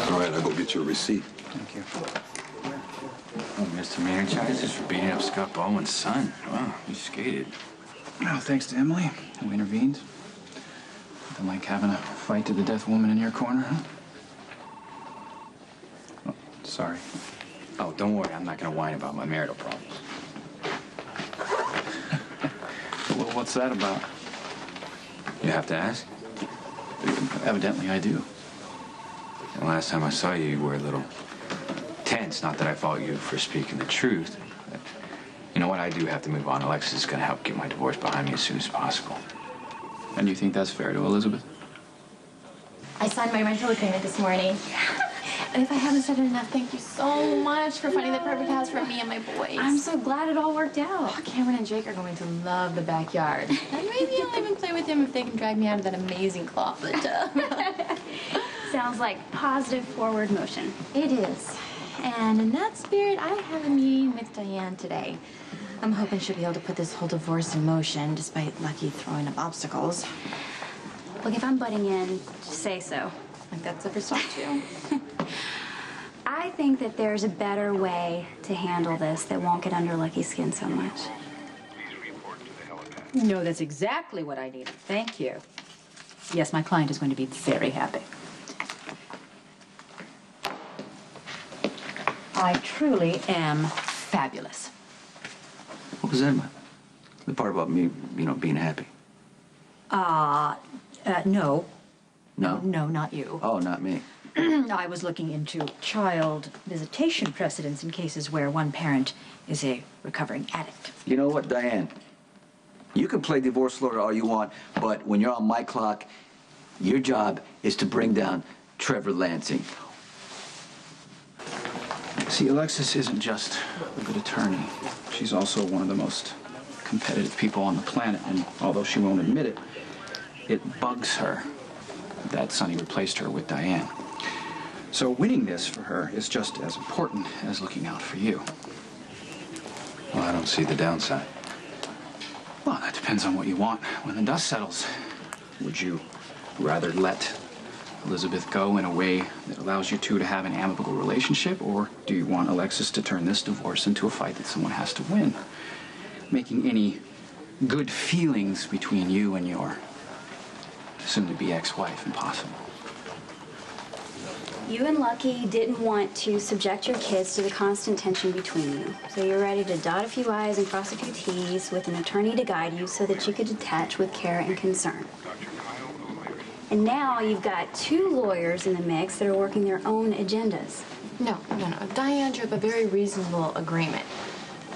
All right, I'll go get you a receipt. Thank you. Oh, Mr. Manchises for beating up Scott Baldwin's son. Wow, he skated. Well, thanks to Emily, who intervened. Nothing like having a fight to the death woman in your corner, huh? Oh, sorry. Oh, don't worry, I'm not gonna whine about my marital problems. Well, what's that about? You have to ask? Evidently, I do. The last time I saw you, you were a little tense. Not that I fault you for speaking the truth. But you know what? I do have to move on. Alexis is going to help get my divorce behind me as soon as possible. And you think that's fair to Elizabeth? I signed my rental agreement this morning. And if I haven't said it enough, thank you so much for finding the perfect house for me and my boys. I'm so glad it all worked out. Oh, Cameron and Jake are going to love the backyard. And maybe I'll even play with them if they can drag me out of that amazing closet tub. Sounds like positive forward motion. It is. And in that spirit, I have a meeting with Diane today. I'm hoping she'll be able to put this whole divorce in motion, despite Lucky throwing up obstacles. Look, if I'm butting in, just say so. Like that's the first stop, too. I think that there's a better way to handle this that won't get under Lucky's skin so much. No, that's exactly what I needed. Thank you. Yes, my client is going to be very happy. I truly am fabulous. What was that about? The part about me, being happy. No. No? No, not you. Oh, not me. I was looking into child visitation precedents in cases where one parent is a recovering addict. You know what, Diane? You can play divorce lawyer all you want, but when you're on my clock, your job is to bring down Trevor Lansing. See, Alexis isn't just a good attorney. She's also one of the most competitive people on the planet, and although she won't admit it, it bugs her that Sonny replaced her with Diane. So winning this for her is just as important as looking out for you. Well, I don't see the downside. Well, that depends on what you want when the dust settles. Would you rather let Elizabeth go in a way that allows you two to have an amicable relationship, or do you want Alexis to turn this divorce into a fight that someone has to win, making any good feelings between you and your soon-to-be ex-wife impossible? You and Lucky didn't want to subject your kids to the constant tension between you. So you're ready to dot a few I's and cross a few T's with an attorney to guide you so that you could detach with care and concern. And now you've got two lawyers in the mix that are working their own agendas. No. Diane drew up a very reasonable agreement.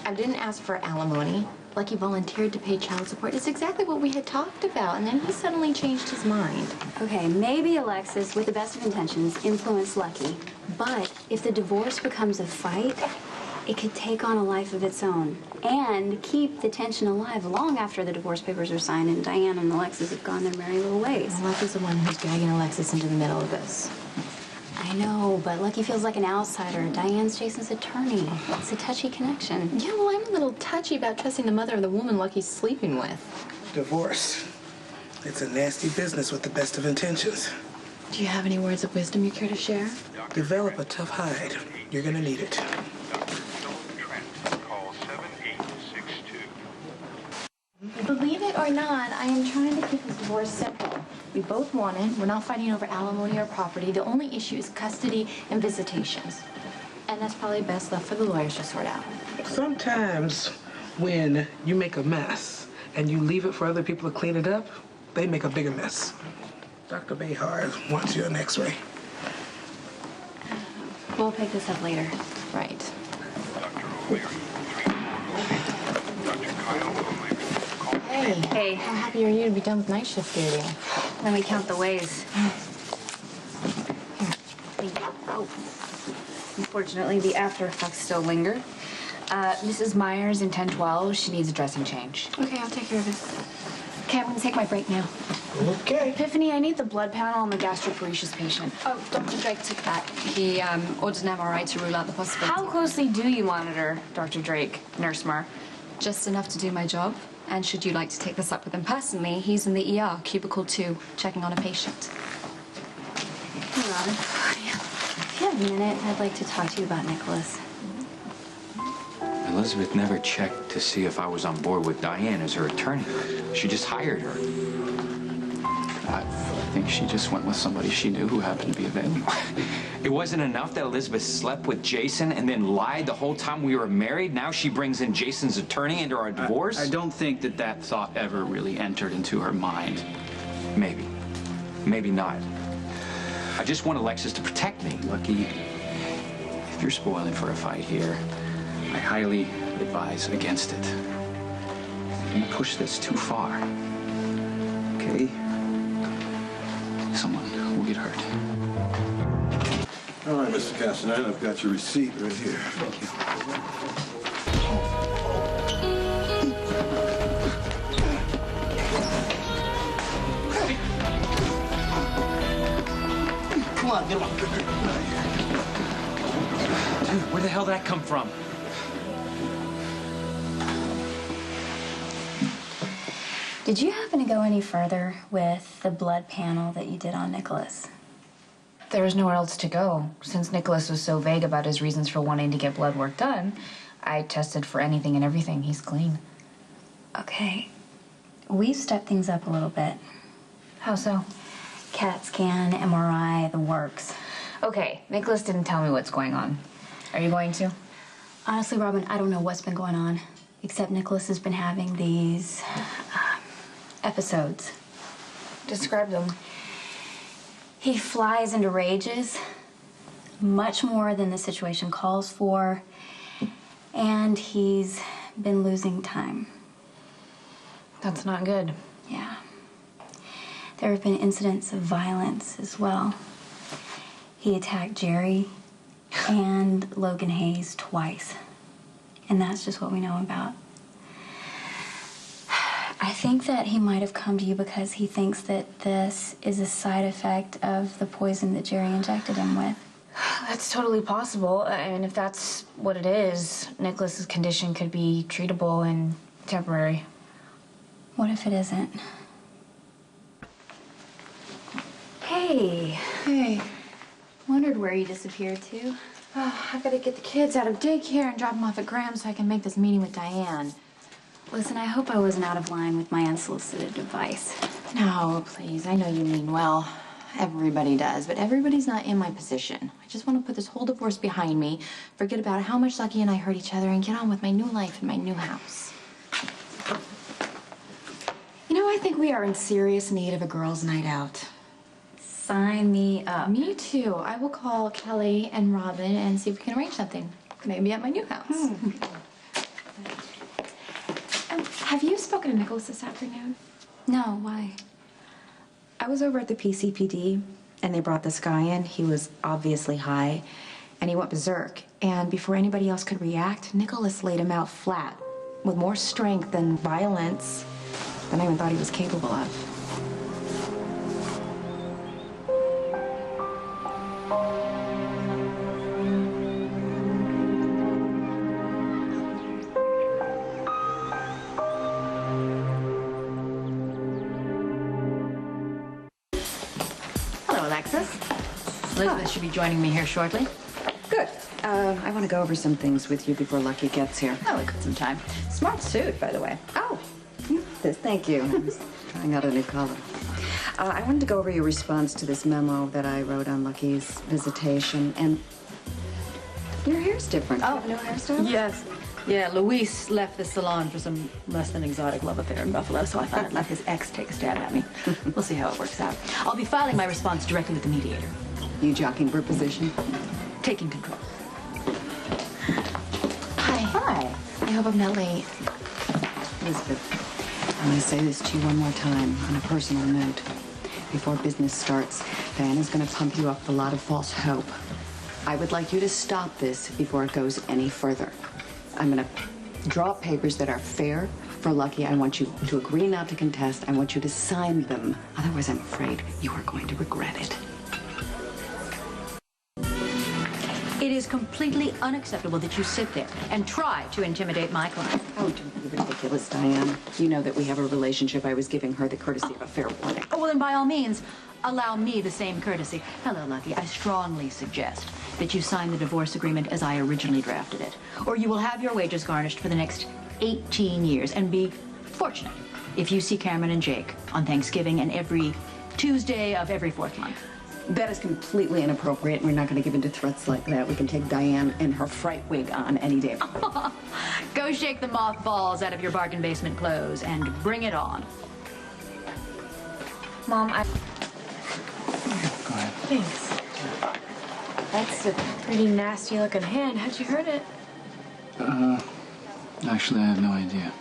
I didn't ask for alimony. Lucky volunteered to pay child support. It's exactly what we had talked about, and then he suddenly changed his mind. Okay, maybe Alexis, with the best of intentions, influenced Lucky. But if the divorce becomes a fight, it could take on a life of its own and keep the tension alive long after the divorce papers are signed and Diane and Alexis have gone their merry little ways. And Lucky's the one who's dragging Alexis into the middle of this. I know, but Lucky feels like an outsider. Diane's Jason's attorney. It's a touchy connection. Yeah, well, I'm a little touchy about trusting the mother of the woman Lucky's sleeping with. Divorce. It's a nasty business with the best of intentions. Do you have any words of wisdom you care to share? Develop a tough hide. You're gonna need it. Believe it or not, I am trying to keep this divorce simple. We both want it. We're not fighting over alimony or property. The only issue is custody and visitations. And that's probably best left for the lawyers to sort out. Sometimes when you make a mess and you leave it for other people to clean it up, they make a bigger mess. Dr. Behar wants you an x-ray. We'll pick this up later. Right. Hey, how happy are you to be done with night shift duty? Let me count the ways. Here. Thank you. Oh. Unfortunately, the after effects still linger. Mrs. Myers in 1012, she needs a dressing change. Okay, I'll take care of it. Okay, I'm gonna take my break now. Okay. Epiphany, I need the blood panel on the gastroparesis patient. Oh, Dr. Drake took that. He ordered an MRI to rule out the possibility. How closely do you monitor Dr. Drake, Nurse Mar? Just enough to do my job. And should you like to take this up with him personally, he's in the ER, cubicle 2, checking on a patient. Hold on. a minute? I'd like to talk to you about Nikolas. Elizabeth never checked to see if I was on board with Diane as her attorney. She just hired her. I think she just went with somebody she knew who happened to be available. It wasn't enough that Elizabeth slept with Jason and then lied the whole time we were married? Now she brings in Jason's attorney into our divorce? I don't think that thought ever really entered into her mind. Maybe. Maybe not. I just want Alexis to protect me. Lucky, if you're spoiling for a fight here, I highly advise against it. Don't push this too far. Okay? Someone will get hurt. All right, Mr. Castaneda, I've got your receipt right here. Thank you. Come on, get on. Dude, where the hell did that come from? Did you happen to go any further with the blood panel that you did on Nikolas? There was nowhere else to go. Since Nikolas was so vague about his reasons for wanting to get blood work done, I tested for anything and everything. He's clean. Okay. We've stepped things up a little bit. How so? CAT scan, MRI, the works. Okay, Nikolas didn't tell me what's going on. Are you going to? Honestly, Robin, I don't know what's been going on, except Nikolas has been having these episodes. Describe them. He flies into rages, much more than the situation calls for, and he's been losing time. That's not good. Yeah. There have been incidents of violence as well. He attacked Jerry and Logan Hayes twice, and that's just what we know about. I think that he might have come to you because he thinks that this is a side effect of the poison that Jerry injected him with. That's totally possible. And if that's what it is, Nikolas's condition could be treatable and temporary. What if it isn't? Hey. Hey. Wondered where you disappeared to. Oh, I've got to get the kids out of daycare and drop them off at Graham's so I can make this meeting with Diane. Listen, I hope I wasn't out of line with my unsolicited advice. No, please. I know you mean well. Everybody does, but everybody's not in my position. I just want to put this whole divorce behind me, forget about how much Lucky and I hurt each other, and get on with my new life in my new house. You know, I think we are in serious need of a girls' night out. Sign me up. Me too. I will call Kelly and Robin and see if we can arrange something. Maybe at my new house. Have you spoken to Nikolas this afternoon? No, why? I was over at the PCPD, and they brought this guy in. He was obviously high, and he went berserk. And before anybody else could react, Nikolas laid him out flat, with more strength and violence than I even thought he was capable of. Hello, Alexis. Elizabeth should be joining me here shortly. Good. I want to go over some things with you before Lucky gets here. Oh, we got some time. Smart suit, by the way. Oh, thank you. I was trying out a new color. I wanted to go over your response to this memo that I wrote on Lucky's visitation, and your hair's different. Oh, new hairstyle? Yes. Yeah, Luis left the salon for some less than exotic love affair in Buffalo, so I thought I'd let his ex take a stab at me. We'll see how it works out. I'll be filing my response directly with the mediator. You jockeying for position? Taking control. Hi. Hi. I hope I'm not late. Elizabeth, I'm going to say this to you one more time on a personal note. Before business starts, Diana's going to pump you up with a lot of false hope. I would like you to stop this before it goes any further. I'm going to draw up papers that are fair for Lucky. I want you to agree not to contest. I want you to sign them. Otherwise, I'm afraid you are going to regret it. It is completely unacceptable that you sit there and try to intimidate my client. Oh, don't be ridiculous, Diane. You know that we have a relationship. I was giving her the courtesy of a fair warning. Oh, well, then by all means, allow me the same courtesy. Hello, Lucky. I strongly suggest that you sign the divorce agreement as I originally drafted it, or you will have your wages garnished for the next 18 years and be fortunate if you see Cameron and Jake on Thanksgiving and every Tuesday of every fourth month. That is completely inappropriate. We're not going to give in to threats like that. We can take Diane and her fright wig on any day. Go shake the mothballs out of your bargain basement clothes and bring it on. Mom, I... Go ahead. Thanks. That's a pretty nasty looking hand. How'd you hurt it? Actually, I have no idea.